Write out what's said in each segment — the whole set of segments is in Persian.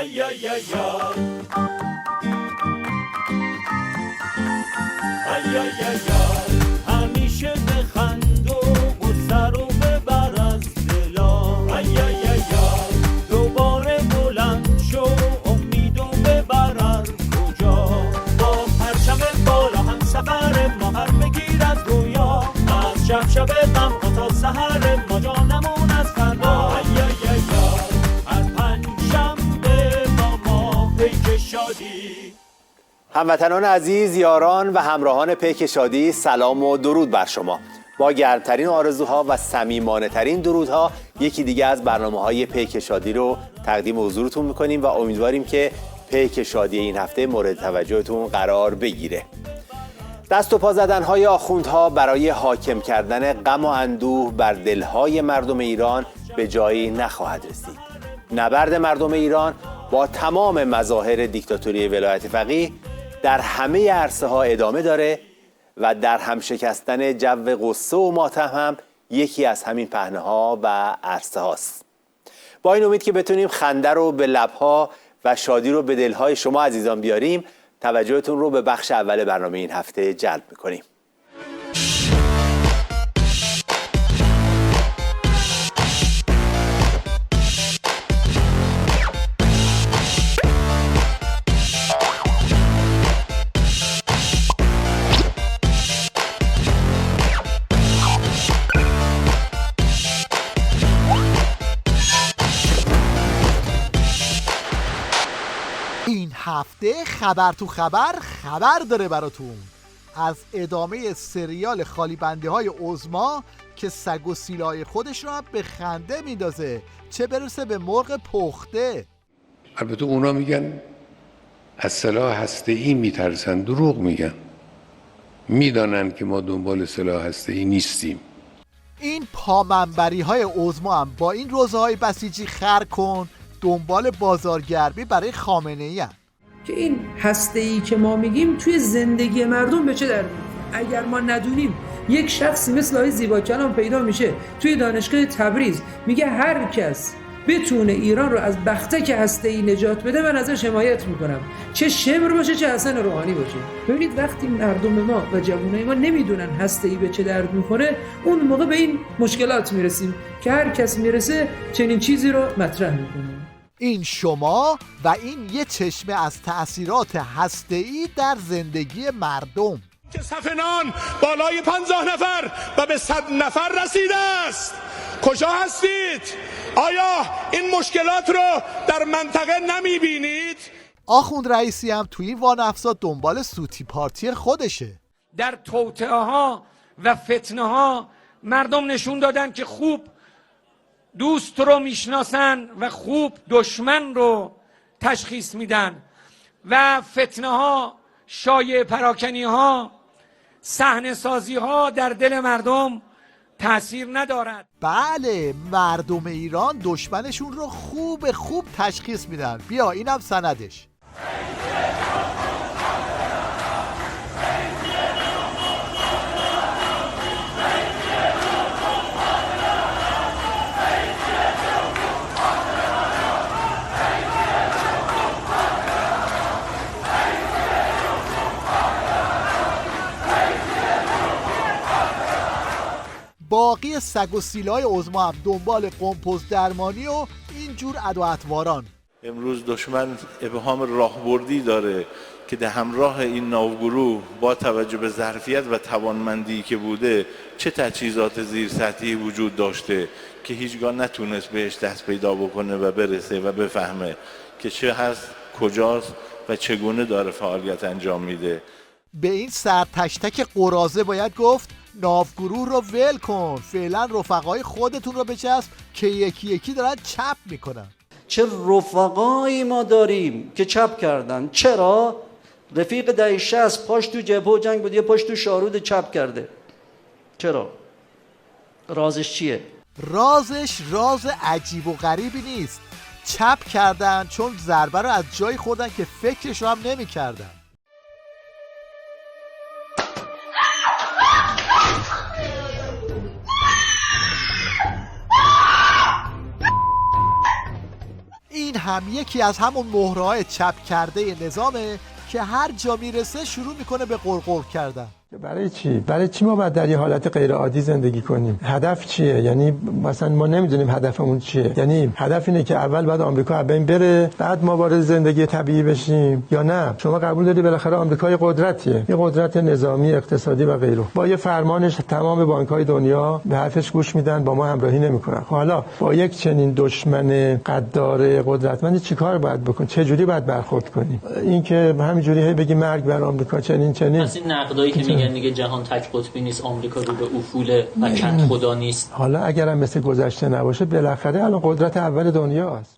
ای ای ای ای ای ای همیشه بخند و سر و ببر از دلا ای ای ای دوباره بلند شو امیدو ببر از کجا با پرچم بالا هم سفر ما هر بگیر از گویا از شب شب غم تا سحر ما جانمون از فردا ای ای ای هر پنجشنبه با ما پیک شادی. هموطنان عزیز، یاران و همراهان پیک شادی، سلام و درود بر شما. با گرمترین آرزوها و صمیمانه ترین درودها یکی دیگه از برنامه‌های پیک شادی رو تقدیم حضورتون می‌کنیم و امیدواریم که پیک شادی این هفته مورد توجهتون قرار بگیره. دست و پا زدن‌های آخوندها برای حاکم کردن غم و اندوه بر دل‌های مردم ایران به جایی نخواهد رسید. نبرد مردم ایران با تمام مظاهر دیکتاتوری ولایت فقیه در همه عرصه‌ها ادامه داره و در هم شکستن جو غصه و ماتم هم یکی از همین پهنه‌ها و عرصه هاست. با این امید که بتونیم خنده رو به لب‌ها و شادی رو به دل‌های شما عزیزان بیاریم، توجهتون رو به بخش اول برنامه این هفته جلب می‌کنیم. هفته خبر تو خبر داره براتون از ادامه سریال خالی بنده های عظما که سگ و سیلای خودش رو هم به خنده میندازه، چه برسه به مرغ پخته. البته اونا میگن از سلاح هسته‌ای میترسن، دروغ میگن، میدانن که ما دنبال سلاح هسته‌ای نیستیم. این پامنبری های عظما هم با این روزه های بسیجی خر کن دنبال بازارگرمی برای خامنه‌ای هم. که این هسته‌ای که ما میگیم توی زندگی مردم به چه درد می‌خوره. اگر ما ندونیم یک شخصی مثل آقای زیبا کلام پیدا میشه توی دانشگاه تبریز میگه هر کس بتونه ایران رو از بختک هسته‌ای نجات بده من ازش حمایت میکنم، چه شمر باشه چه حسن روحانی باشه. ببینید وقتی مردم ما و جوانای ما نمیدونن هسته‌ای به چه درد میخوره، اون موقع به این مشکلات میرسیم که هر کس میرسه چنین چیزی رو مطرح میکنه. این شما و این یه چشمه از تأثیرات هسته‌ای در زندگی مردم که صف نان بالای 50 نفر و به 100 نفر رسیده است. کجا هستید؟ آیا این مشکلات رو در منطقه نمیبینید؟ آخوند رئیسی هم توی این وانفسا دنبال سوتی پارتی خودشه. در توطئه ها و فتنه ها مردم نشون دادن که خوب دوست رو میشناسن و خوب دشمن رو تشخیص میدن و فتنه ها، شایعه پراکنی ها، صحنه سازی ها در دل مردم تأثیر ندارد. بله، مردم ایران دشمنشون رو خوب تشخیص میدن. بیا اینم سندش. باقی سگ و سیلای عظما هم دنبال قمپوز درمانی و اینجور ادواتواران. امروز دشمن ابهام راهبردی داره که در همراه این ناوگروه با توجه به ظرفیت و توانمندی که بوده چه تجهیزات زیر سطحی وجود داشته که هیچگاه نتونست بهش دست پیدا بکنه و برسه و بفهمه که چه هست، کجاست و چگونه داره فعالیت انجام میده. به این سرتشتک قراضه باید گفت ناوگروه رو ول کن، فعلا رفقای خودتون رو بچسب که یکی یکی دارن چپ میکنن. چه رفقایی ما داریم که چپ کردن. چرا؟ رفیق دهه 60 پاش تو جبهه و جنگ بود، یه پاش تو شارود چپ کرده. چرا؟ رازش چیه؟ رازش راز عجیب و غریبی نیست. چپ کردن چون ضربه رو از جایی خوردن که فکرش رو هم نمی کردن. این هم یکی از همون مهره‌های چپ کرده نظامه که هر جا میرسه شروع میکنه به قرقر کردن. برای چی؟ برای چی ما باید در یه حالت غیر عادی زندگی کنیم؟ هدف چیه؟ یعنی مثلا ما نمیدونیم هدفمون چیه. یعنی هدف اینه که اول بعد آمریکا از بین بره، بعد ما وارد زندگی طبیعی بشیم، یا نه شما قبول داری بالاخره آمریکا یه قدرتیه، یه قدرت نظامی، اقتصادی و غیره. با یه فرمانش تمام بانک‌های دنیا به حرفش گوش میدن، با ما همراهی نمیکنن. حالا با یک چنین دشمن قدار قدرتمند چیکار باید بکنیم؟ چه جوری باید برخورد کنیم؟ این که همینجوری هی بگی مرگ بر آمریکا چنین از این نقدایی که میگن دیگه جهان تک قطبی نیست، آمریکا رو به افول و کت خدا نیست. حالا اگرم مثل گذشته نباشه بالاخره الان قدرت اول دنیاست.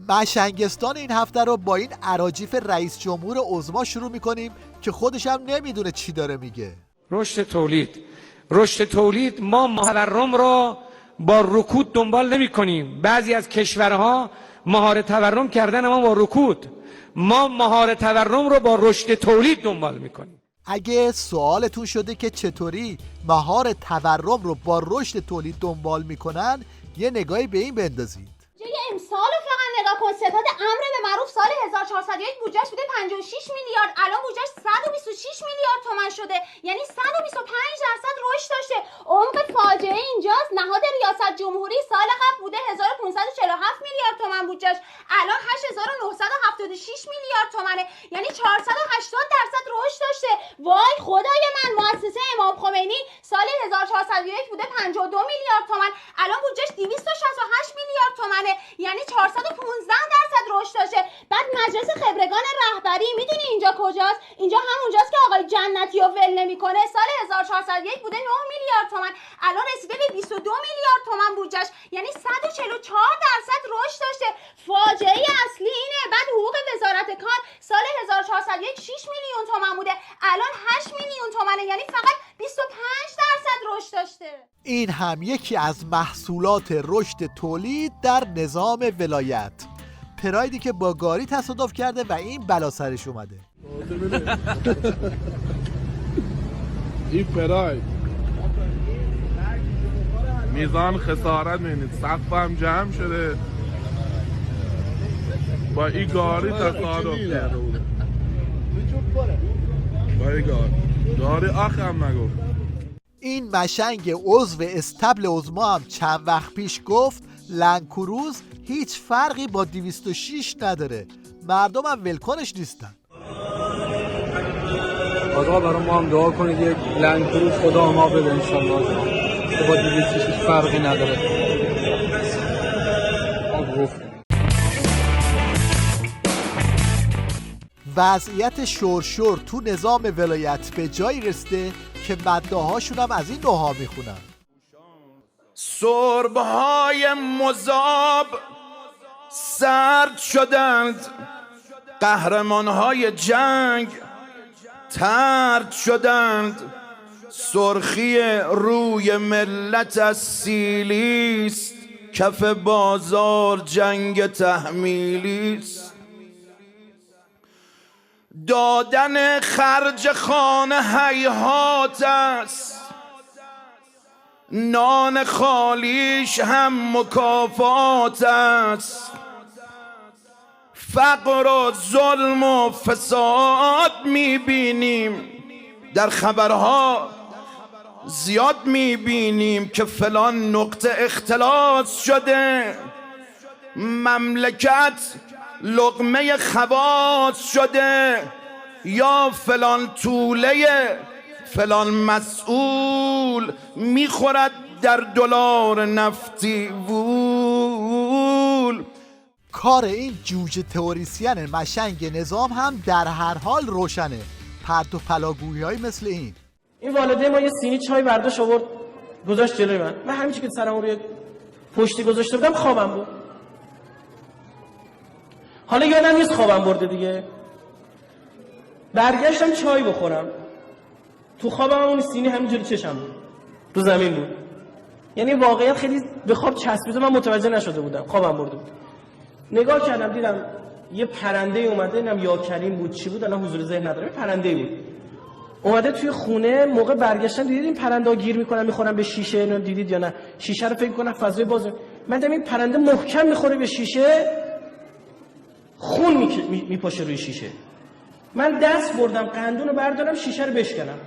مشنگستان این هفته رو با این اراجیف رئیس جمهور عظما شروع میکنیم که خودش هم نمیدونه چی داره میگه. رشد تولید ما تورم رو با رکود دنبال نمی کنیم. بعضی از کشورها مهار تورم کردن اما با رکود، ما مهار تورم رو با رشد تولید دنبال میکنیم. اگه سوالتون شده که چطوری مهار تورم رو با رشد تولید دنبال میکنن، یه نگاهی به این بندازید. یه امسال رو فقط نگاه کن. ستاد امر به معروف سال 1401 بودجهش بوده 56 میلیارد، الان بودجهش 126 میلیارد تومان شده، یعنی 125% رشد داشته. عمق فاجعه اینجاست نهاد ریاست جمهوری سال قبل بوده 1547 میلیارد تومان بودجهش، الان 8976 میلیارد تومانه، یعنی 480% رشد داشته. وای خدای من، مؤسسه امام خمینی سال 1401 بوده 52 میلیارد تومان، الان بودجهش 268 میلیارد تومانه، یعنی 415% رشد داشته. بعد مجلس خبرگان رهبری میدونی اینجا کجاست؟ اینجا همونجاست که آقای جنتی رو ول نمیکنه. سال 1401 بوده 9 میلیارد تومان، الان رسیده به 22 میلیارد تومان بودجهش، یعنی 144% رشد داشته. فاجعه اصلی اینه. بعد حقوق وزارت کار سال 1401 6 میلیون تومان بوده، الان 8 میلیون تومانه، یعنی فقط 25% رشد داشته. این هم یکی از محصولات رشد تولید در نظام ولایت. پرایدی که با گاری تصادف کرده و این بلا سرش اومده. این پراید میزان خسارت میبینید، سقف هم جمع شده، با این گاری تصادف کرده بود. با این گاری آخه هم نگفت. این مشنگ عضو استبل عظما هم چند وقت پیش گفت لنکروز هیچ فرقی با 206 نداره، مردم هم ولکنش نیستن. آقا برای ما هم دعا کنید یک لنکروز خدا ما بده انشالله که با 206 فرقی نداره. وضعیت شرشر تو نظام ولایت به جایی رسیده که مداحاشون هم از این نوها میخونن. سربهای مذاب سرد شدند، قهرمانهای جنگ طرد شدند، سرخی روی ملت از سیلیست، کف بازار جنگ تحمیلیست. دادن خرج خانه هیهات است، نان خالیش هم مکافات است. فقر و ظلم و فساد میبینیم، در خبرها زیاد میبینیم که فلان نقطه اختلاس شده، مملکت لقمه خواص شده، یا فلان توله فلان مسئول میخورد در دلار نفتی وول. کار این جوجه تئوریسین مشنگ نظام هم در هر حال روشنه. پرت و پلاگویی مثل این والده ما یه سینی چای برداشت آورد گذاشت جلوی من همینجوری که سرم روی پشتی گذاشته بودم خوابم بود. حالا یادم نیست خوابم برده دیگه، برگشتم چای بخورم، تو خوابم اون سینی همینجوری چشم بود تو زمین بود. یعنی واقعیت خیلی به خواب چسبیده، من متوجه نشده بودم خوابم برده بود. نگاه کردم دیدم یه پرنده اومده، نمیدونم یا کریم بود چی بود، الان حضور ذهن ندارم، پرنده بود اومده توی خونه، موقع برگشتن دیدید این پرنده ها گیر میکنن میخورن به شیشه، اینو دیدید یا نه؟ شیشه رو فکر کنن فضای بازه. من دیدم این پرنده محکم میخوره به شیشه، خون میپاشه روی شیشه. من دست بردم قندون رو بردارم شیشه رو بشکنم.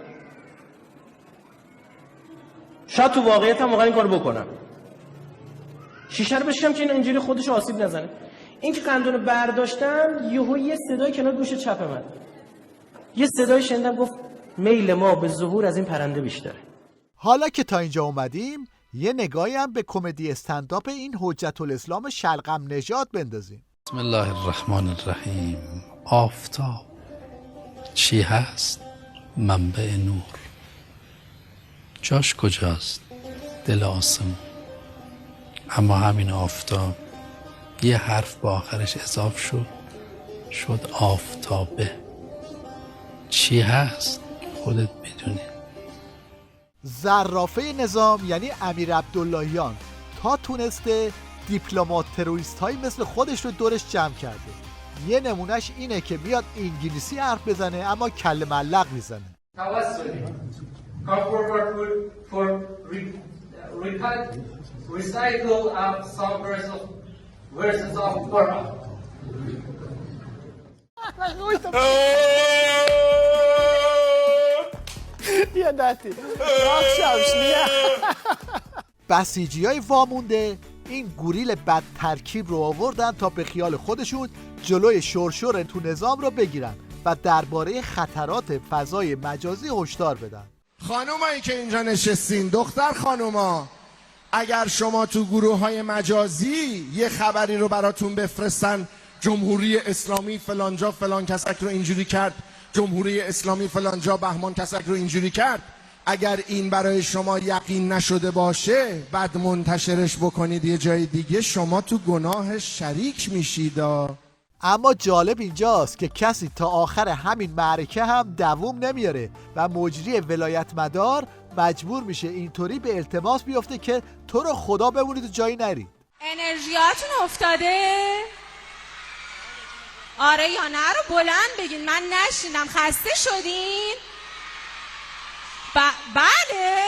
شاید تو واقعیت هم واقعا این کارو بکنم، شیشه رو بشکنم که این اینجوری خودش آسیب نزنه. این که قندون رو برداشتم، یه صدای کنار گوش چپ من، یه صدای شنیدم گفت میل ما به ظهور از این پرنده بیشتره. حالا که تا اینجا اومدیم یه نگاهی هم به کمدی استنداپ این حجت الاسلام شلغم نژاد بندازیم. بسم الله الرحمن الرحیم. آفتاب چی هست؟ منبع نور. جاش کجاست؟ دل آسمون. اما همین آفتاب یه حرف با آخرش اضاف شد آفتابه. چی هست؟ خودت میدونی. زرافه نظام یعنی امیر عبداللهیان تا تونسته دیپلمات تروریست هایی مثل خودش رو دورش جمع کرده. یه نمونهش اینه که میاد انگلیسی حرف بزنه اما کله ملق میزنه. بسیجی های وامونده این گوریل بد ترکیب رو آوردن تا به خیال خودشون جلوی شرشور تو نظام رو بگیرن و درباره خطرات فضای مجازی هشدار بدن. خانومایی که اینجا نشستین، دختر خانوما، اگر شما تو گروه های مجازی یه خبری رو براتون بفرستن جمهوری اسلامی فلانجا فلان کسک رو اینجوری کرد، جمهوری اسلامی فلانجا بهمان کسک رو اینجوری کرد، اگر این برای شما یقین نشده باشه بعد منتشرش بکنید یه جای دیگه، شما تو گناهش شریک میشید. اما جالب اینجاست که کسی تا آخر همین معرکه هم دووم نمیاره و مجری ولایت مدار مجبور میشه اینطوری به التماس بیفته که تو رو خدا بمونید و جایی نرید. انرژیاتون افتاده؟ آره یا نه رو بلند بگین، من نشیدم. خسته شدین؟ بله.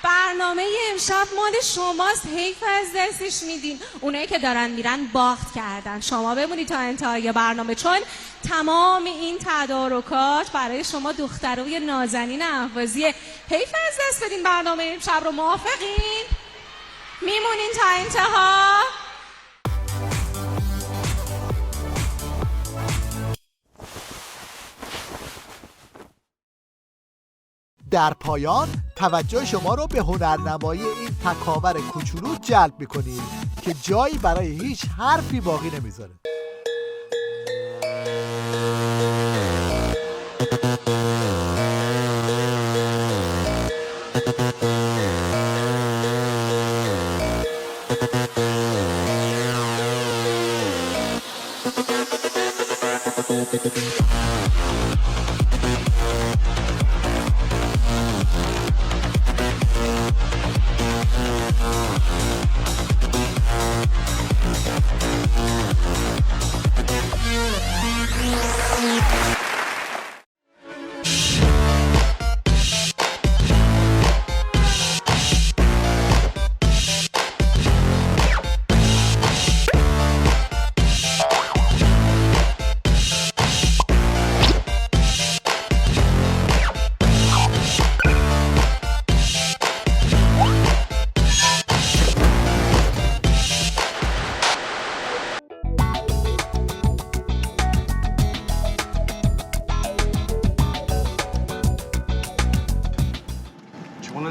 برنامه امشب مال شماست، حیف از دستش میدین. اونایی که دارن میرن باخت کردن، شما بمونید تا انتهای برنامه، چون تمام این تدارکات برای شما دختروی نازنین اهوازیه. حیف از دست بدین برنامه امشب رو. موافقین؟ میمونین تا انتها؟ در پایان توجه شما رو به هنرنمایی این تکاور کوچولو جلب می‌کنیم که جایی برای هیچ حرفی باقی نمیذاره.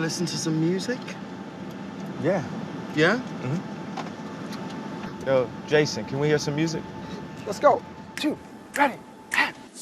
Listen to some music? Yeah. Yeah? Yo, Jason, can we hear some music? Let's go. 2, ready.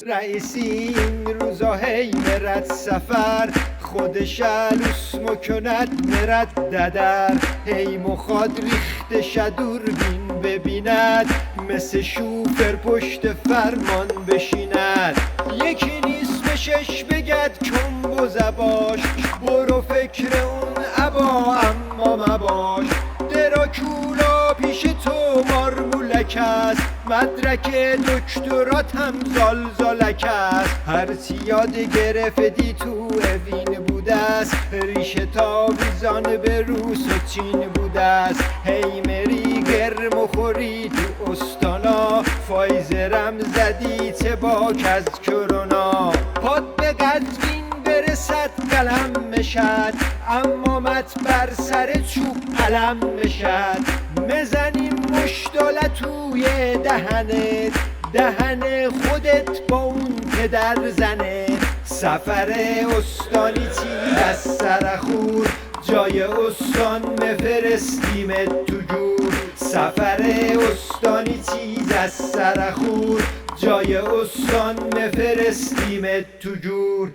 رئیسی این روزا هی مرد سفر، خودش علوس مکند مرد ددر، هی مخواد ریخت شدور بین ببیند، مثل شوفر پشت فرمان بشیند، یکی نیست به شش بگد کن بزباش، برو فکر اون عبا اما مباش، دراکولا پیش تو مارمولک است، مدرک دکتراتم زالزالک است هرچی یاد گرفتی تو اوین بوده است ریشه تاویزان به روس و چین بوده است هی مری گرم و خوری تو استانا فایزرم زدی چه باک از کرونا پاد به قدرین برسد قلم مشد اما مت بر سر چوب علم مشد مزنیم مشتاله توی دهن خودت با اون پدر زنه سفر استانی چی از سرخور جای استان مفرستیمت تو جور سفر استانی چیز از سرخور جای استان مفرستیمت تو جور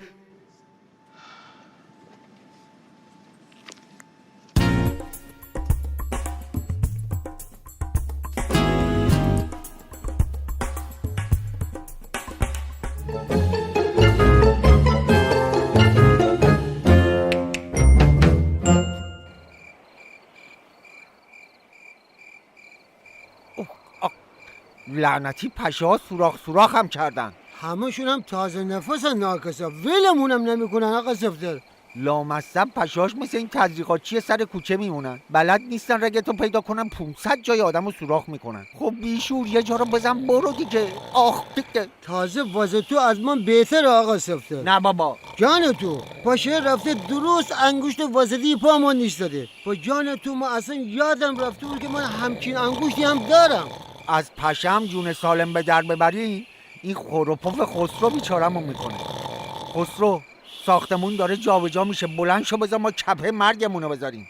لعنتی پشه ها سوراخ هم کردن همشون هم تازه نفسن ناکسا ولمونم نمیکنن آقا سفتر لامصب پشهاش مثل این تزریقاتچی سر کوچه میمونن بلد نیستن رگتو پیدا کنن 500 جای آدمو سوراخ میکنن خب بیشور یه جا رو بزن برو دیگه آخ دیگه تازه واسه تو از من بهتر آقا سفتر نه بابا جان تو پاشه رفته درست انگشت واسطی پامون نیستاده با جان تو ما اصلا یادم رفته بود که من همچین انگشتی هم دارم از پشم جون سالم به در ببری این خروپف خسرو بیچارمون میکنه خسرو ساختمون داره جابجا میشه بلند شو بذار ما کپه مرگمونو بذاریم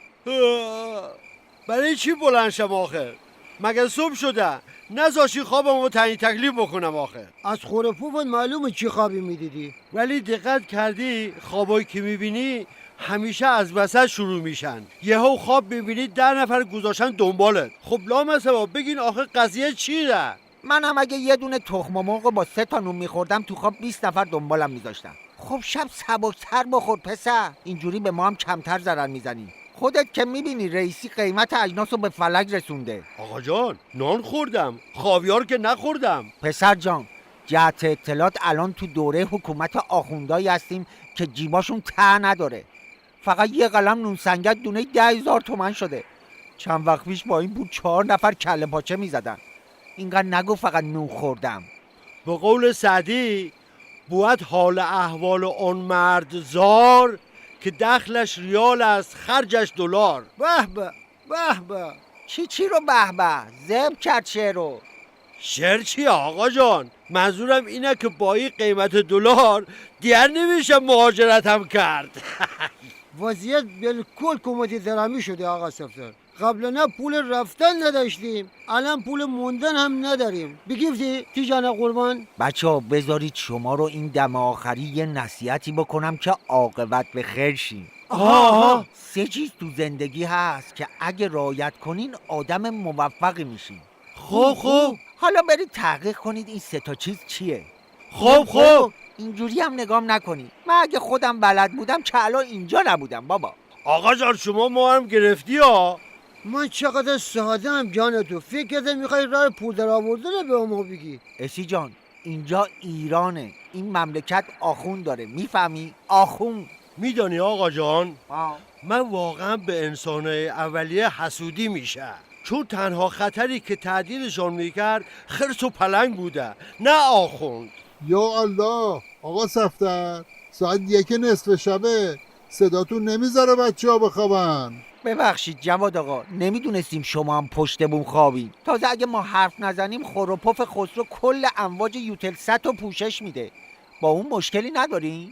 برای چی بلند شم آخر مگر صبح شده نذاشی خوابمو تعیین تکلیف بکنم آخر از خروپف معلومه چی خوابی میدیدی ولی دقت کردی خوابایی که میبینی همیشه از وسط شروع میشن یهو خواب میبینی 10 نفر گذاشتن دنبالت خب لامصب بگین آخه قضیه چیه منم اگه یه دونه تخم مرغ با 3 تا نون میخوردم تو خواب 20 نفر دنبالم میذاشتن خب شب سبکتر بخور پسر اینجوری به ما هم کمتر ضرر میزنیم خودت که میبینی رئیسی قیمت اجناس رو به فلک رسونده آقا جان نان خوردم خاویار که نخوردم پسر جان جهت اطلاعات الان تو دوره حکومت آخوندایی هستیم که جیباشون ته نداره فقط یه قلم نون سنگک دونه 10,000 تومان شده چند وقت پیش با این بود 4 نفر کله پاچه میزدن اینقدر نگو فقط نون خوردم به قول سعدی باید حال احوال آن مرد زار که دخلش ریال است خرجش دلار به به به به چی رو به به زب کرد شعر رو شعر چیه آقا جان منظورم اینه که با این قیمت دلار دیگر نمیشه مهاجرتم کرد وضعیت بالکل کمدی درامی شده آقا سفتر قبلا پول رفتن نداشتیم الان پول موندن هم نداریم بگیفتی تیجانه قربان بچه بذارید شما رو این دم آخری یه نصیحتی بکنم که عاقبت به خیر شین 3 چیز تو زندگی هست که اگه رعایت کنین آدم موفقی میشین خوب حالا برید تحقیق کنید این 3 تا چیز چیه خوب اینجوری هم نگام نکنید من اگه خودم بلد بودم که الان اینجا نبودم بابا آقا جان شما ما هم گرفتی ها من چقدر ساده هم جان تو فکر کردم میخوای راه پول در آوردن به ما بگی اسی جان اینجا ایرانه این مملکت آخوند داره میفهمی آخوند میدانی آقا جان من واقعا به انسانای اولیه حسودی میشه چون تنها خطری که تعدیلشان میکرد خرس و پلنگ بوده نه آخوند یا الله آقا صفتر ساعت 1 شبه صداتون نمیذاره بچه ها بخوابن ببخشید جواد آقا نمیدونستیم شما هم پشت بوم خوابین تازه اگه ما حرف نزنیم خروپف خسرو کل امواج یوتلسات رو پوشش میده با اون مشکلی ندارین؟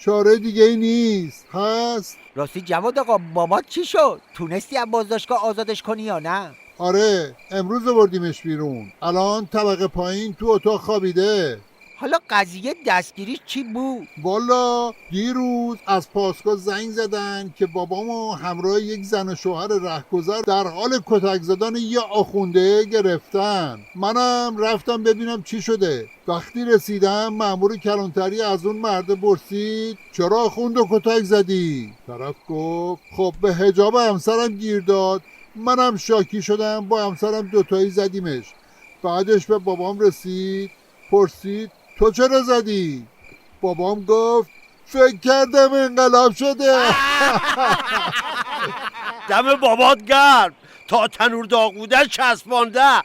چاره دیگه ای نیست هست؟ راستی جواد آقا بابات چی شد؟ تونستی از بازداشتگاه آزادش کنی یا نه؟ آره امروز بردیمش بیرون الان طبقه پایین تو اتاق خوابیده حالا قضیه دستگیریش چی بود؟ والا دیروز از پاسگاه زنگ زدن که بابامو همراه یک زن و شوهر رهگذر در حال کتک زدن یه آخونده گرفتن منم رفتم ببینم چی شده وقتی رسیدم مأمور کلانتری از اون مرده پرسید چرا آخوند و کتک زدی؟ طرف گفت خب به حجاب همسرم گیر داد منم شاکی شدم با همسرم دوتایی زدیمش بعدش به بابام رسید، پرسید تو چرا زدی؟ بابام گفت فکر کردم انقلاب شده. دم بابات گرم، تا تنور داغ بوده چسبانده.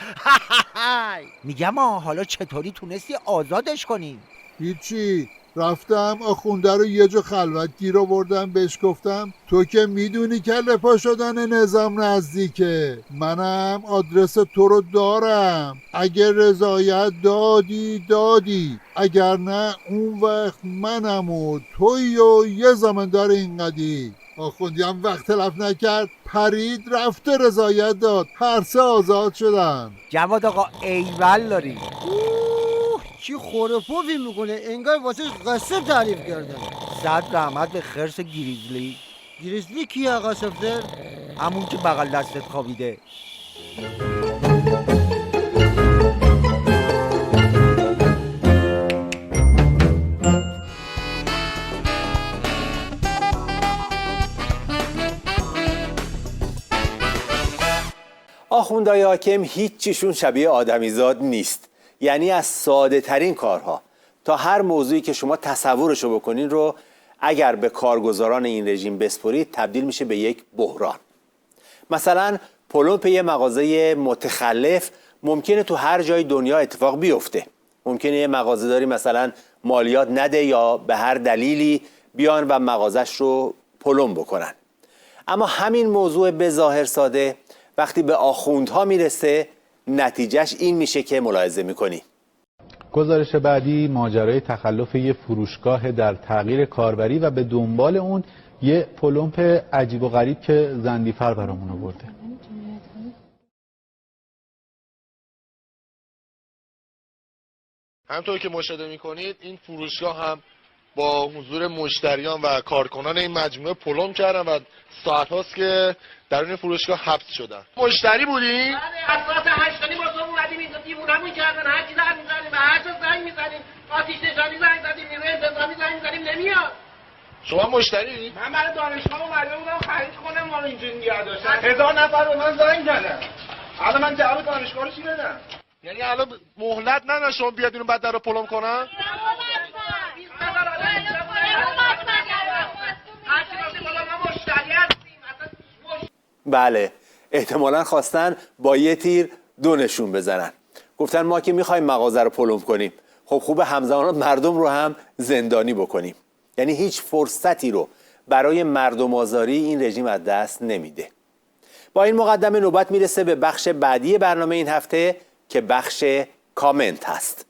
میگم حالا چطوری تونستی آزادش کنی؟ هیچی، رفتم آخونده رو یه جا خلوت گیر آوردم، بهش گفتم تو که میدونی کله پا شدن نظام نزدیکه، منم آدرس تو رو دارم، اگر رضایت دادی، اگر نه اون وقت منم و توی و یه زمندار اینقدی. آخوندی هم وقت تلف نکرد، پرید رفته رضایت داد، هر سه آزاد شدن. جواد آقا ایول داری. چی خوره پوفی میکنه، انگار واسه قصه تعریف کردن. صد رحمت به خرس گریزلی. گریزلی کی آقا سفتر؟ همون که بغل دستت خوابیده. آخوندهای حاکم هیچ چیشون شبیه آدمیزاد نیست. یعنی از ساده ترین کارها تا هر موضوعی که شما تصورشو بکنین رو اگر به کارگزاران این رژیم بسپرید تبدیل میشه به یک بحران. مثلا پلمپ یه مغازه متخلف ممکنه تو هر جای دنیا اتفاق بیفته. ممکنه یه مغازه‌داری مثلا مالیات نده یا به هر دلیلی بیان و مغازش رو پلم بکنن. اما همین موضوع به ظاهر ساده وقتی به آخوندها میرسه نتیجهش این میشه که ملاحظه میکنی. گزارش بعدی ماجرای تخلف یه فروشگاه در تغییر کاربری و به دنبال اون یه پلمپ عجیب و غریب که زندیفر برامون آورده. همطور که مشاهده میکنید این فروشگاه هم با حضور مشتریان و کارکنان این مجموعه پلم کردن و ساعت هاست که در این فروشگاه حبس شدن. مشتری بودی؟ از ساعت 8 واسه اومدیم اینجا دیوونمون کردن، هر چی زنگ می‌زنیم، به هر چه زنگ می‌زنیم، آتش نشانی زنگ زدیم، نیروی انتظامی زنگ زدیم نمیاد. شما مشتری؟ من برای دانشگاه اومده بودم خرید کنم، ما رو اینجوری نگه داشتن. 1000 نفر به من زنگ زدن. الان من جواب دانشگاه رو چی بدم؟ یعنی الان مهلت ندن شما بیاد اینو بعد در رو پلم کنن؟ بله، احتمالاً خواستن با یه تیر دو نشون بزنن. گفتن ما که میخوایم مغازه رو پلم کنیم، خب خوبه همزمان مردم رو هم زندانی بکنیم. یعنی هیچ فرصتی رو برای مردم آزاری این رژیم از دست نمیده. با این مقدمه نوبت میرسه به بخش بعدی برنامه این هفته که بخش کامنت هست.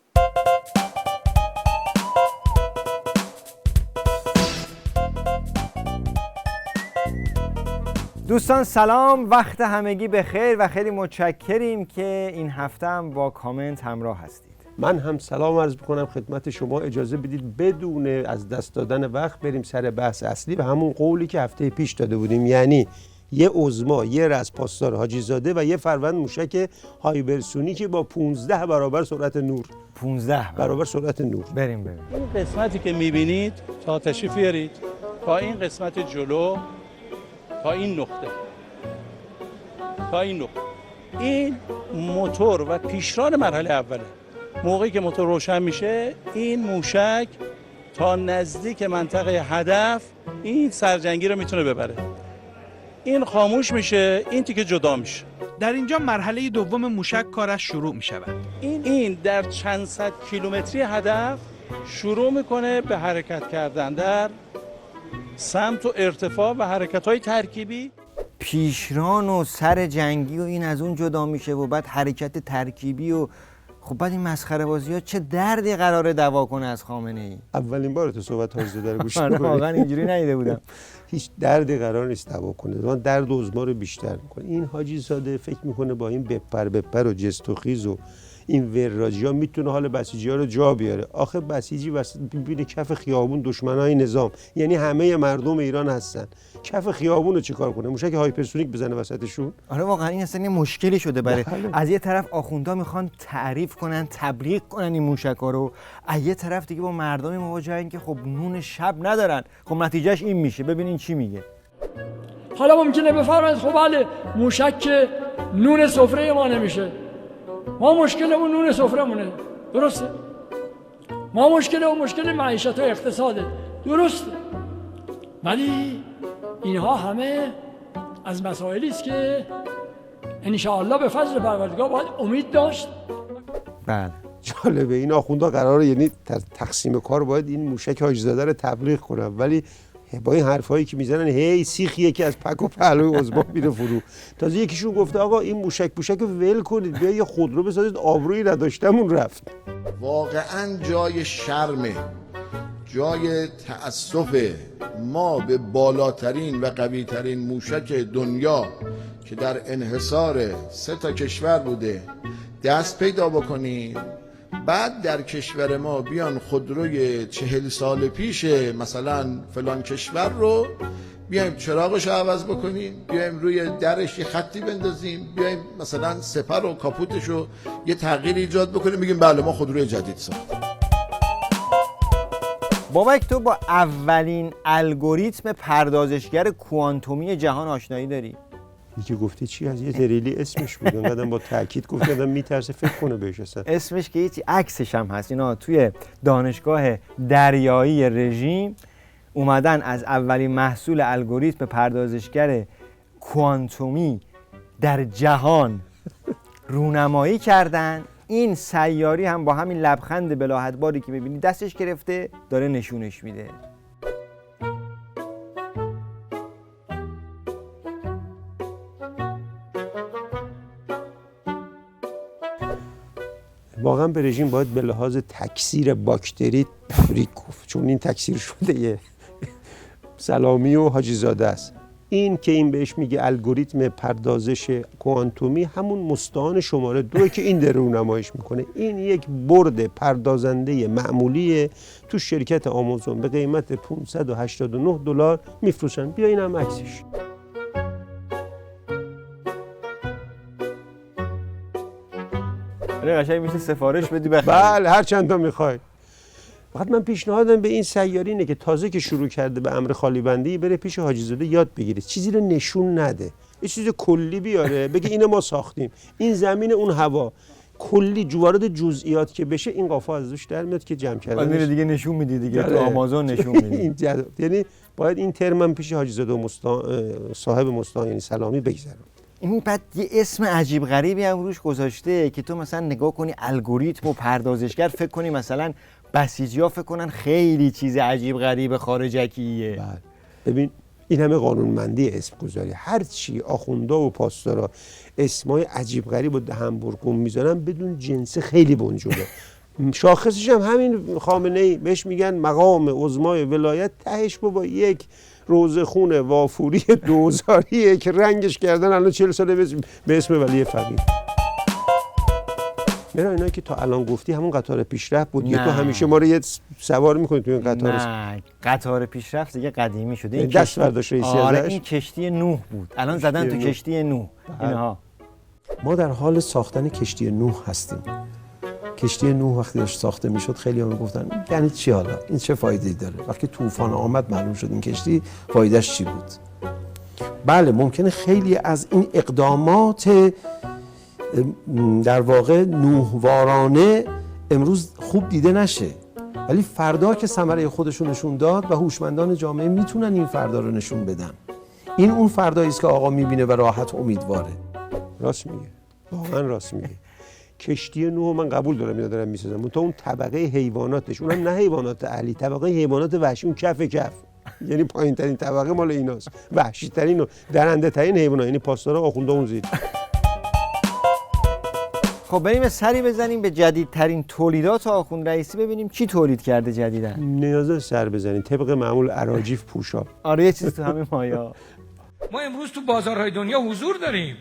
دوستان سلام، وقت همگی بخیر و خیلی متشکریم که این هفته هم با کامنت همراه هستید. من هم سلام عرض می‌کنم خدمت شما. اجازه بدید بدون از دست دادن وقت بریم سر بحث اصلی و همون قولی که هفته پیش داده بودیم، یعنی یه عظما، یه رز پاسدار حاجی زاده و یه فروند موشک هایپرسونیکی با 15 برابر سرعت نور. 15 برابر سرعت نور. بریم. این قسمتی که می‌بینید تا تشریف بیارید تا این قسمت جلو، تا این نقطه، این موتور و پیشران مرحله اوله. موقعی که موتور روشن میشه این موشک تا نزدیک منطقه هدف این سرجنگی رو میتونه ببره. این خاموش میشه، این تیکه جدا میشه. در اینجا مرحله دوم موشک کارش شروع میشود. این در چند صد کیلومتری هدف شروع میکنه به حرکت کردن در سمت و ارتفاع و حرکت‌های ترکیبی. پیشران و سر جنگی و این از اون جدا میشه و بعد حرکت ترکیبی و خب بعد این مسخره بازی‌ها چه دردی قراره دوا کنه از خامنه‌ای؟ اولین باره تو صحبت حاج زاده رو گوش می‌کنی؟ واقعا اینجوری ندیده بودم. هیچ دردی قرار نیست دوا کنه، من درد عظما رو بیشتر می‌کنه. این حاجی زاده فکر می‌کنه با این بپر و جست و خیز و این وراجی‌ها میتونه حال بسیجی‌ها رو جا بیاره. آخه بسیجی ببینه کف خیابون دشمنای نظام، یعنی همه مردم ایران هستن، کف خیابون رو چیکار کنه؟ موشک هایپرسونیک بزنه وسطشون؟ آره واقعا این اصلا یه مشکلی شده برای از یه طرف آخوندا میخوان تعریف کنن، تبلیغ کنن این موشک‌ها رو، از یه طرف دیگه با مردمی مواجهن که خب نون شب ندارن. خب نتیجهش این میشه. ببینین چی میگه. حالا ممکنه بفرمایید خب بله موشک که نون سفره ما نمیشه، ما مشکلمون نون سفرمونه، درسته؟ ما مشکل معیشت و اقتصاده، درسته؟ ولی اینها همه از مسائلی است که انشاءالله به فضل پروردگار باید امید داشت. بله. جالبه این آخوندا قراره یعنی تقسیم کار باید این موشک حاجی زاده رو تبلیغ کنن، ولی با این حرفایی که میزنن هی سیخ یکی از پک و پهلوی عضما میره فرو. تازه یکیشون گفته آقا این موشک رو ول کنید، بیا یه خودرو بسازید، آبرویی نداشتمون رفت. واقعا جای شرمه، جای تأسفه ما به بالاترین و قویترین موشک دنیا که در انحصار 3 کشور بوده دست پیدا بکنیم، بعد در کشور ما بیان خودروی 40 سال پیش مثلا فلان کشور رو بیایم چراغش رو عوض بکنیم، بیایم روی درش یه خطی بندازیم، بیایم مثلا سپر و کاپوتش رو یه تغییر ایجاد بکنیم، بگیم بله ما خودروی جدید ساختیم. بابک تو با اولین الگوریتم پردازشگر کوانتومی جهان آشنایی داری؟ که گفتی چی از یه تریلی اسمش بود، اینقدر با تاکید گفتی آدم میترسه فکر کنه بهش اصلا. اسمش که هیچ، عکسش هم هست. اینا توی دانشگاه دریایی رژیم اومدن از اولین محصول الگوریتم پردازشگر کوانتومی در جهان رونمایی کردن. این سیاری هم با همین لبخند بلاهتباری که می‌بینی دستش گرفته داره نشونش میده. واقعا به رژیم باید به لحاظ تکثیر باکتری تبریک گفت، چون این تکثیر شده یه سلامی و حاجی زاده است. این که این بهش میگه الگوریتم پردازش کوانتومی، همون مستعان شماره 2 که این در رونماییش میکنه. این یک برد پردازنده معمولیه تو شرکت آمازون به قیمت $589 میفروشن. بیا این هم عکسش. قشنگ میشه سفارش بدی بخری. بله هر چند تا میخوای. فقط من پیشنهادم به این سیاری اینه که تازه که شروع کرده به امر خالی بندی بره پیش حاجی زاده یاد بگیره، چیزی رو نشون نده، یه چیز کلی بیاره بگه اینو ما ساختیم، این زمین اون هوا، کلی وارد جزئیات که بشه این قافا ازش در میاد که جمع کردنش. بعد دیگه نشون میدی دیگه تو آمازون نشون میدی. یعنی باید این ترمم پیش حاجی زاده و صاحب مستعان یعنی سلامی بگذره. این بعد یه اسم عجیب غریبی هم روش گذاشته که تو مثلا نگاه کنی الگوریتم و پردازشگر فکر کنی مثلا بسیجی‌ها فکر کنن خیلی چیز عجیب غریب خارجکیه. بله. ببین این همه قانونمندی اسم گذاری، هر چی آخوندا و پاسدارا اسمای عجیب غریب و دهن‌برگون میذارن بدون جنس خیلی بنجله. شاخصش هم همین خامنه‌ای بهش میگن مقام عظمای ولایت، تهش با یک روزه خون وافوری دوزاریه که رنگش کردن الان 40 ساله به اسم ولی فقیه. میرا اینا که تا الان گفتی همون قطار پیشرفت بود یا تو همیشه ما رو یه سوار میکنی تو این قطار؟ نه قطار پیشرفت دیگه قدیمی شده. این دست برداشت رئیسی ازش. این کشتی نوح بود، الان زدن تو کشتی نوح. اینها ما در حال ساختن کشتی نوح هستیم. کشتی نوح وقتی داشت ساخته میشد خیلی هم میگفتن یعنی چی حالا این چه فایده‌ای داره؟ وقتی طوفان آمد معلوم شد این کشتی فایدهش چی بود. بله ممکنه خیلی از این اقدامات در واقع نوحوارانه امروز خوب دیده نشه، ولی فردا که ثمره خودشون نشون داد و هوشمندان جامعه میتونن این فردا رو نشون بدن. این اون فردایی است که آقا میبینه و راحت امیدواره. راست میگه، واقعا راست میگه. کشتی نوح من قبول دارم اینا دارن میسازن، تا اون طبقه حیواناتش، اونم نه حیوانات اهلی، طبقه حیوانات وحشی، اون کف یعنی پایین ترین طبقه مال ایناست، وحشی ترین و درنده ترین حیوانات، یعنی پاسدارا آخوندا اون زیر. خب بریم سری بزنیم به جدیدترین تولیدات آخوند رئیسی ببینیم چی تولید کرده جدیدن. نیازه سر بزنیم طبق معمول اراجیف پوشا. آره یه چیز تو همین مایا. ما امروز تو بازارهای دنیا حضور داریم،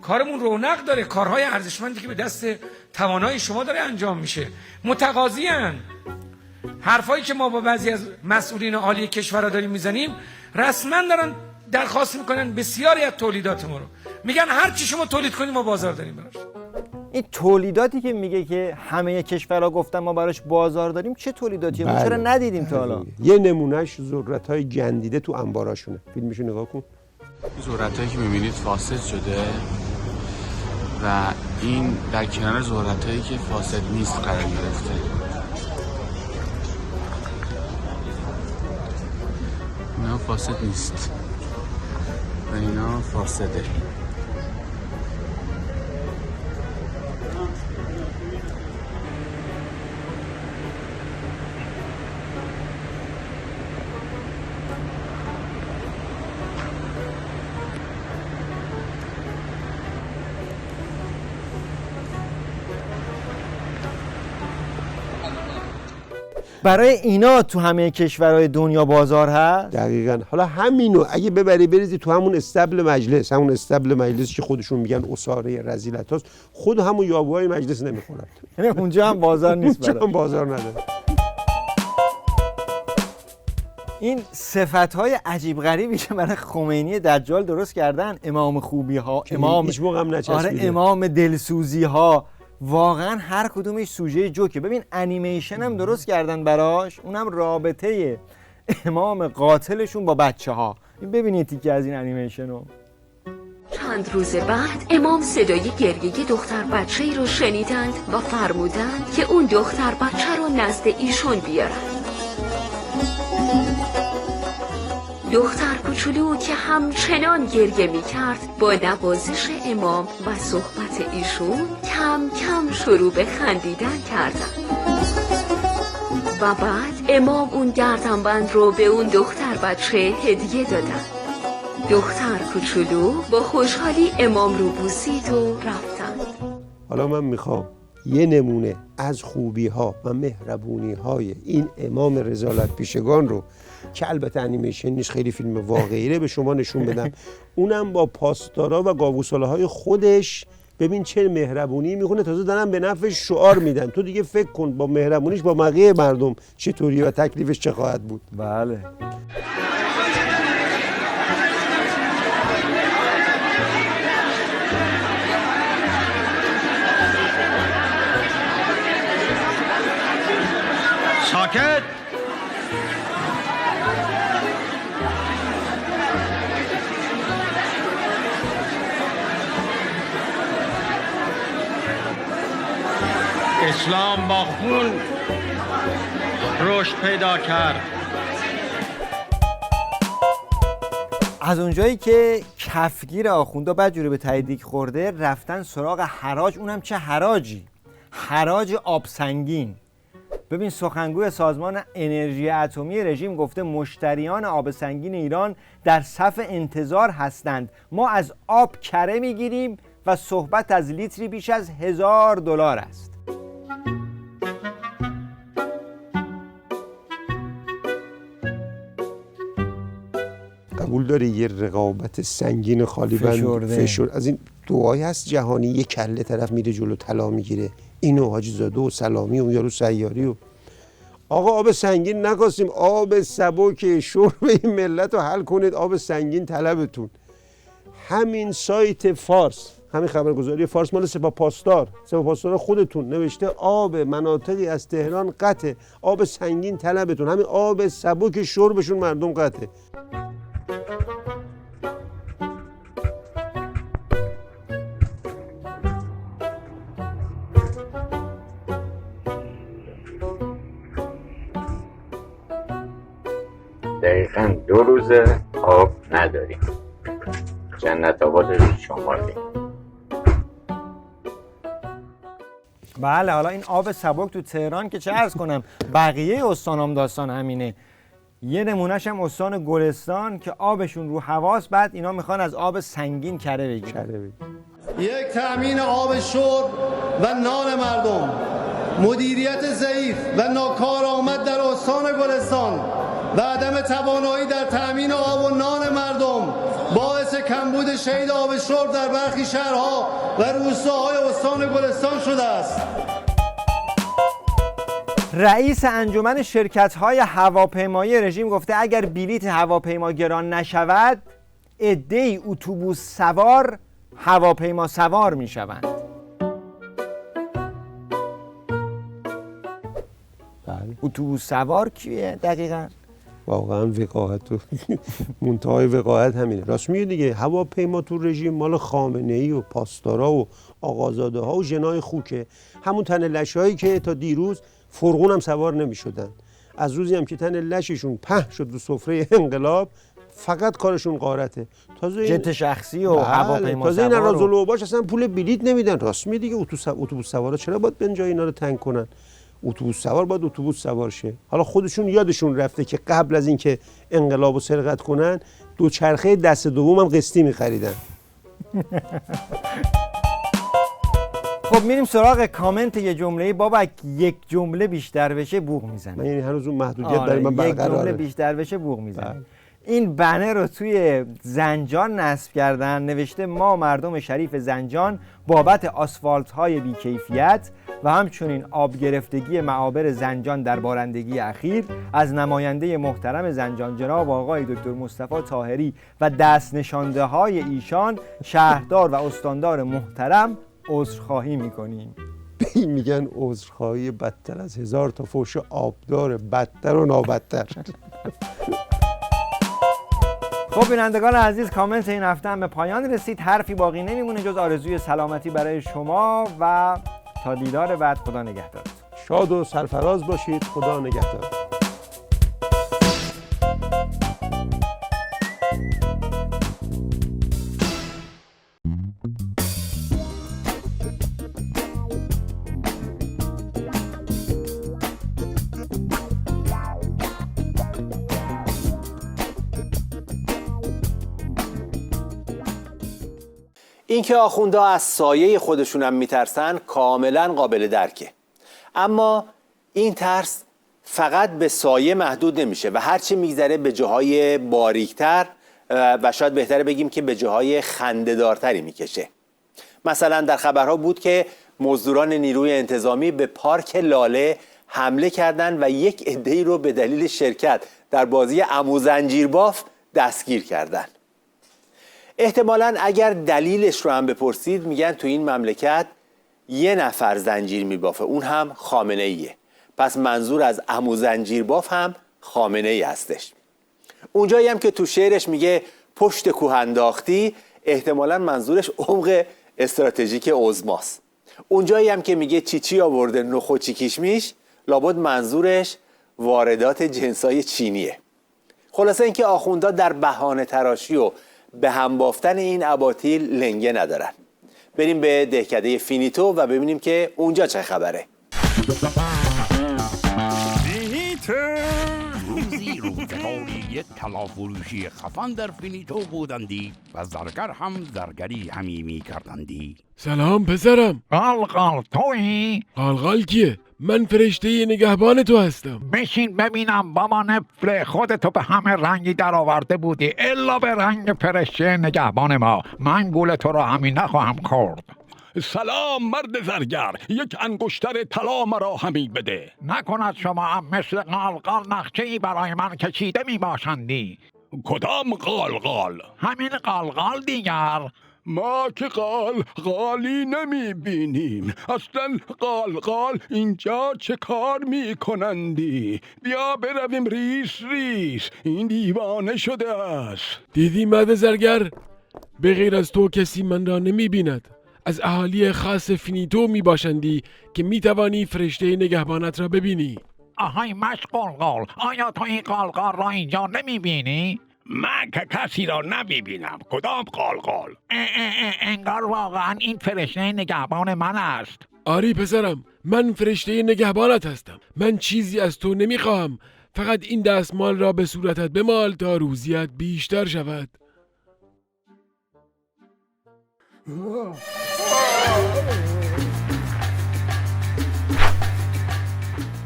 کارمون رونق داره، کارهای ارزشمندی که به دست توانای شما داره انجام میشه. متقاضیان حرفایی که ما با بعضی از مسئولین عالی کشورها داریم میزنیم رسما دارن درخواست میکنن بسیاری از تولیدات ما رو، میگن هر چی شما تولید کنید ما بازار داریم براش. این تولیداتی که میگه که همه کشورها گفتن ما براش بازار داریم چه تولیداتیه؟ ما چرا ندیدیم تا حالا؟ یه نمونهش ذرت‌های گندیده تو انباراشونه. فیلمشو نگاه کن. ذرت‌هایی که می‌بینید فاسد شده و این در کنار ذرت‌هایی که فاسد نیست قرار گرفته. اینا فاسد نیست و اینا فاسده. برای اینا تو همه کشورهای دنیا بازار هست؟ دقیقاً. حالا همینو اگه ببری بریزی تو همون استبل مجلس، همون استبل مجلس که خودشون میگن اساره رذیلت هاست، خود همون یابوهای مجلس نمیخورن. یعنی اونجا هم بازار نیست برای. اونجا هم بازار نداره. این صفت‌های عجیب غریبی که برای خمینی دجال درست کردن، امام خوبی ها، امام هیچ موقع هم نچسبیده. آره، امام دلسوزی ها، واقعا هر کدومش سوژه جوکه. ببین انیمیشن هم درست کردن براش، اونم رابطه امام قاتلشون با بچه ها. ببینید تیکه از این انیمیشنو. چند روز بعد امام صدای گریه دختر بچه‌ای رو شنیدند و فرمودند که اون دختر بچه رو نزد ایشون بیارن. دختر کوچولو که همچنان گریه می کرد با نوازش امام و صحبت ایشون کم کم شروع به خندیدن کردن و بعد امام اون گردنبند رو به اون دختر بچه هدیه دادن. دختر کوچولو با خوشحالی امام رو بوسید و رفتن. حالا من میخوام یه نمونه از خوبی ها و مهربونی های این امام رذالت پیشگان رو که البته انیمیشن نیست، خیلی فیلم واقعیه، به شما نشون بدم. اونم با پاسدارا و گاووساله های خودش. ببین چه مهربونی میکنه، تازه دارن به نفع شعار میدن. تو دیگه فکر کن با مهربونیش با بقیه مردم چطوری و تکلیفش چه خواهد بود. بله. ساکت. اسلام با خون رشد پیدا کرد. از اونجایی که کفگیر آخوندا بدجوری به تاییدیک خورده، رفتن سراغ حراج. اونم چه حراجی؟ حراج آب سنگین. ببین سخنگوی سازمان انرژی اتمی رژیم گفته مشتریان آب سنگین ایران در صف انتظار هستند. ما از آب کره میگیریم و صحبت از لیتری بیش از $1000 است. قبول داره یه رقابت سنگین خالی بند فشرده از این دعای هست جهانی، یه کله طرف میره جلو طلا میگیره، اینو حاجی زاده و سلامی و یارو سیاری و آقا آب سنگین نخواستیم، آب سبک شرب این ملت رو حل کنید، آب سنگین طلبتون. همین سایت فارس، همین خبرگزاری فارس مال سپاه پاسدار خودتون نوشته آب مناطقی از تهران قطعه، آب سنگین طلبتون، همین آب سبک شربشون مردم قطعه. دقیقاً 2 روزه آب نداریم. جنت آباد رو شمالی. بله حالا این آب سبک تو تهران که چه عرض کنم، بقیه استانام داستان همینه. یه نمونهش هم استان گلستان که آبشون رو هواست، بعد اینا میخوان از آب سنگین کره بگیرن. یک تأمین آب شرب و نان مردم، مدیریت ضعیف و ناکارآمد در استان گلستان و عدم توانایی در تأمین آب و نان مردم باعث کمبود شهید آب شرب در برخی شهرها و روستاهای استان گلستان شده است. رئیس انجمن شرکت‌های هواپیمایی رژیم گفته اگر بلیت هواپیما گران نشود، عده‌ای اتوبوس سوار هواپیما سوار می‌شوند. اتوبوس سوار کیه دقیقاً؟ واقعا وقاحت و منتهای وقاحت همینه. راست میگه دیگه، هواپیما تو رژیم مال خامنه‌ای و پاسدارا و آقازاده ها و ژنای خوکه، همون تن لشایی که تا دیروز فرغون هم سوار نمی‌شدن. از روزی هم که تن لششون پهن شد رو سفره انقلاب فقط کارشون غارته. تازه جت شخصی و هواپیما تازه این سوار و رازالعباش اصلا پول بلیت نمیدن. راست میگه دیگه، اتوبوس سوارا چرا باید بنجای اینا رو تنگ کنن؟ اتوبوس سوار باید اتوبوس سوار شه. حالا خودشون یادشون رفته که قبل از اینکه انقلابو سرقت کنن دوچرخه دست دوم هم قسطی می‌خریدن. خب میریم سراغ کامنت یه جمله. بابک یک جمله بیشتر بشه بوق میزنه. من یعنی هنوز اون محدودیت برای من برقراره. یک جمله بیشتر بشه بوق میزنه. این بنر رو توی زنجان نصب کردن، نوشته ما مردم شریف زنجان بابت آسفالت های بیکیفیت و همچنین آب گرفتگی معابر زنجان در بارندگی اخیر از نماینده محترم زنجان جناب آقای دکتر مصطفی طاهری و دست نشانده های ایشان شهردار و استاندار محترم عذرخواهی میکنیم. میگن عذرخواهی بدتر از 1000 تا فحش آبدار، بدتر و نابدتر. خب بینندگان عزیز، کامنت این هفته هم به پایان رسید. حرفی باقی نمیمونه جز آرزوی سلامتی برای شما و تا دیدار بعد خدا نگهدار. شاد و سرفراز باشید. خدا نگهدار. اینکه آخوندها از سایه خودشون هم میترسن کاملا قابل درکه، اما این ترس فقط به سایه محدود نمیشه و هرچی میگذره به جاهای باریکتر و شاید بهتره بگیم که به جاهای خنده‌دارتری میکشه. مثلا در خبرها بود که مزدوران نیروی انتظامی به پارک لاله حمله کردند و یک عده‌ای رو به دلیل شرکت در بازی عمو زنجیرباف دستگیر کردند. احتمالاً اگر دلیلش رو هم بپرسید میگن تو این مملکت یه نفر زنجیر میبافه، اون هم خامنه ایه. پس منظور از عمو زنجیرباف هم خامنه ای هستش. اونجایی هم که تو شعرش میگه پشت کوه انداختی، احتمالاً منظورش عمق استراتژیک عظماست. اونجایی هم که میگه چیچی آورده نخوچی کشمیش، لابد منظورش واردات جنسای چینیه. خلاصه اینکه آخوندها در بهانه تراشی و به هم بافتن این اباطیل لنگه ندارن. بریم به دهکده فینیتو و ببینیم که اونجا چه خبره. فینیتو روزی روزگاری یک طلافروشی خفن در فینیتو بودندی و زرگر هم زرگری همی می کردندی. سلام پسرم. قالقال تویی؟ قالقال کیه؟ من فرشته نگهبان تو هستم. بشین ببینم بابا نفله، خودتو به همه رنگی در آورده بودی الا به رنگ فرشته نگهبان ما. من گول تو رو همین نخواهم خورد. سلام مرد زرگر، یک انگشتر طلا مرا همی بده. نکند شما هم مثل قالقال نقشه‌ای برای من کشیده می باشندی. کدام قالقال؟ همین قالقال دیگر. ما که قالقالی نمی بینیم. اصلا قالقال اینجا چه کار می کنندی؟ بیا برویم ریس ریس، این دیوانه شده است. دیدی مرد زرگر؟ به غیر از تو کسی من را نمی بیند. از اهالی خاص فینیتو می باشندی که می توانی فرشته نگهبانت را ببینی. آهای مشقلقال، آیا تو این قالقال را اینجا نمی بینی؟ من که کسی را نمی بینم. کدام قالقال؟ انگار واقعا این فرشته نگهبان من است. آری پسرم، من فرشته نگهبانت هستم. من چیزی از تو نمی خواهم، فقط این دستمال را به صورتت بمال تا روزیت بیشتر شود.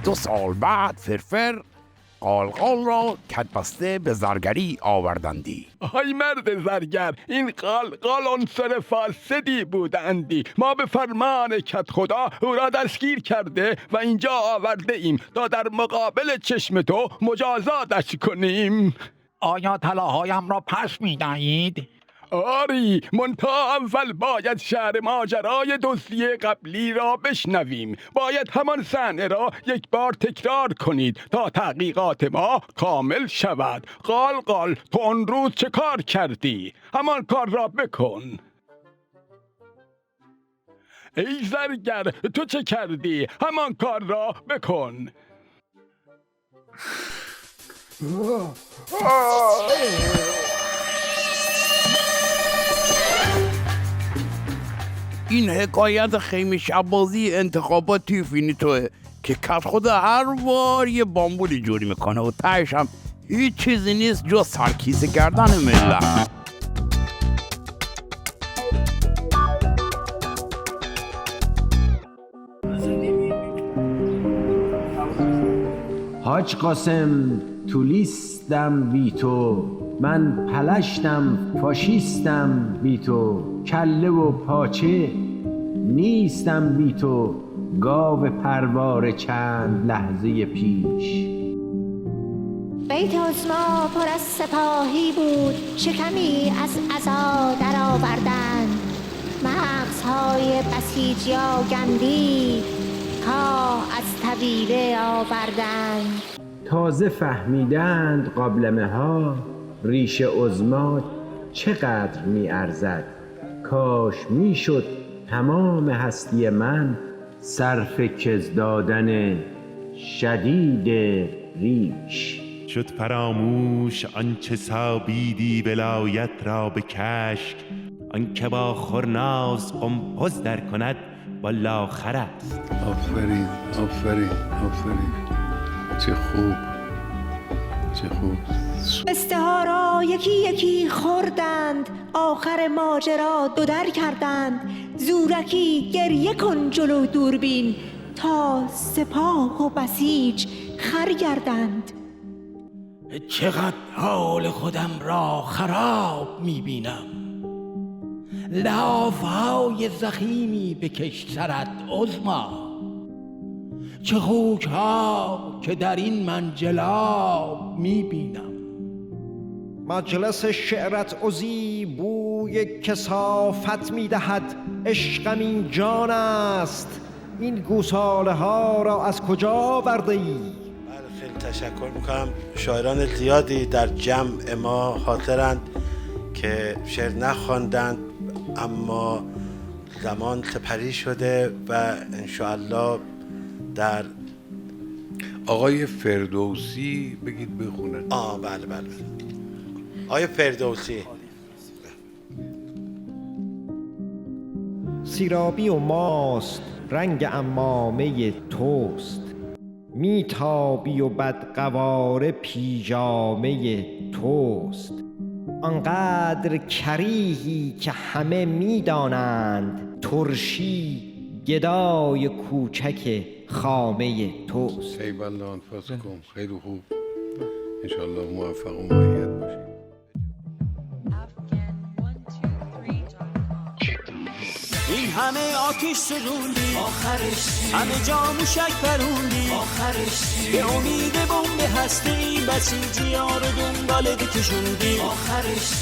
2 سال بعد فرفر قالقال را کدبسته به زرگری آوردندی. آی مرد زرگر، این قالقال عنصر فاسدی بودندی. ما به فرمان کد خدا او را دستگیر کرده و اینجا آورده ایم تا در مقابل چشم تو مجازاتش کنیم. آیا طلاهایم را پس می دهید؟ آری منتها اول باید شهر ماجرای دزدی قبلی را بشنویم. باید همان صحنه را یک بار تکرار کنید تا تحقیقات ما کامل شود. قال قال، تو آن روز چه کار کردی؟ همان کار را بکن. ای زرگر، تو چه کردی؟ همان کار را بکن. این حکایت خیمه شبازی انتخابات فینیتوه که کت خود هر بار یه بامبولی جوری میکنه و تهش هم هیچ چیزی نیست جز سرکیسه کردن ملت. حاج قاسم تولیستم بی تو، من پلشتم فاشیستم بی تو، کله و پاچه نیستم بی تو، گاو پروار چند لحظه پیش. بیت عظما پر از سپاهی بود، شکمی از عزا در آوردند، مغزهای بسیجی آگندی کاه از طویله آوردند. تازه فهمیدند قابلمه ها ریش عظما چقدر می ارزد. کاش می شد تمام هستی من صرف کز دادن شدید ریش. شد فراموش آنچه سابیدی ولایت را به کشک، آنکه با خرناز قمپز در کند والا خر است. آفرین آفرین آفرین، چه خوب چه خوب. پسته ها را یکی یکی خوردند، آخر ماجرا دو در کردند. زورکی گریه کن جلو دوربین، تا سپاه و بسیج خر گردند. چقدر حال خودم را خراب میبینم، لحافهای زخیمی بکش سرت عظما. چه خوک ها که در این منجلاب میبینم. مجلس شعرت عزی بوی کثافت میدهد، عشقم این جان است، این گوساله ها را از کجا برده ای؟ خیلی تشکر میکنم. شاعران زیادی در جمع ما حاضرند که شعر نخواندند، اما زمان سپری شده و انشاءالله در آقای فردوسی بگید بخونن. بله بله. آقای فردوسی. سیرابی و ماست رنگ عمامه توست، میتابی و بدقواره پیژامه توست. آنقدر کریهی که همه میدانند، ترشی گدای کوچک خامه توست. ایوالله انفسکم. خیلی خوب، انشالله موفق و مؤید باشید. این همه آتش سوزوندی آخرش، همه جا موشک پروندی آخرش، به امید بمب هستی بسیجی ها رو دنبالت کشوندی آخرش.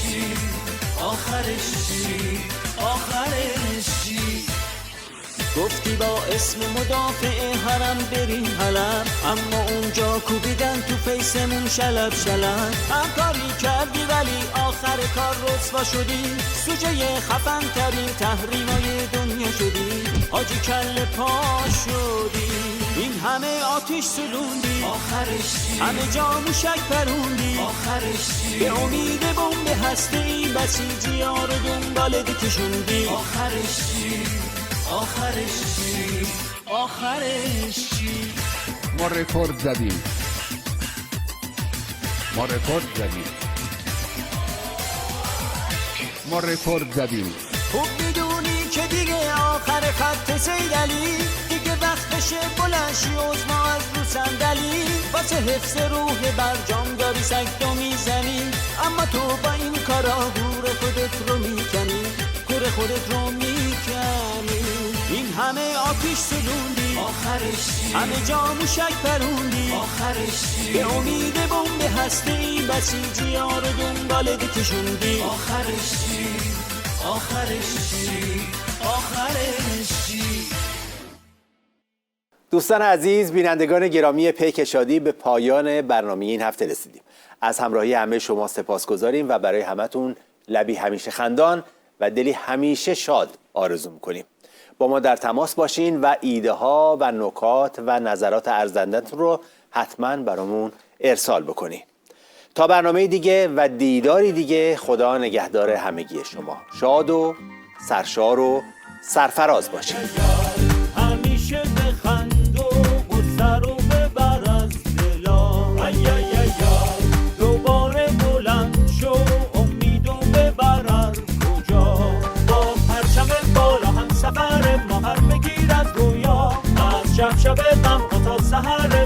گفتی با اسم مدافع حرم بریم حلب، اما اونجا کوبیدن تو فیسمون شلب. هم کاری کردی ولی آخر کار رسوا شدی، سوژه خفن ترین تحریمای دنیا شدی، حاجی کله پا شدی. این همه آتش سلوندی آخرش، همه جا موشک پروندی آخرش، به امید بمب هستی بسیجی ها رو دنبالت کشوندی آخرش چی؟ ما رکورد زدیم. خوب میدونی که دیگه آخر خط سیدلی، دیگه وقتشه بلنشی عظما از رو صندلی، واسه حفظ روح برجام داری سگدو میزنی، اما تو با این کارا گور خودت رو میکنی. این همه آتش سلوندی آخرش، همه جا موشک پروندی آخرش، به امید بمب هستی بسیجی ها رو دنبالت کشوندی آخرش. آخرش چی؟ آخرش چی؟ دوستان عزیز، بینندگان گرامی پیک شادی، به پایان برنامه این هفته رسیدیم. از همراهی همه شما سپاسگزاریم و برای همتون لبی همیشه خندان و دلی همیشه شاد آرزو می‌کنیم. با ما در تماس باشین و ایده ها و نکات و نظرات ارزندتون رو حتما برامون ارسال بکنین. تا برنامه دیگه و دیداری دیگه، خدا نگهدار همگی شما. شاد و سرشار و سرفراز باشین. همیشه بخند و سر و ببر از دلا، دوباره بلند شو امید و ببر کجا، با پرچم بالا هم سفر ما هر بگیر از گویا، از شب غم تا سحر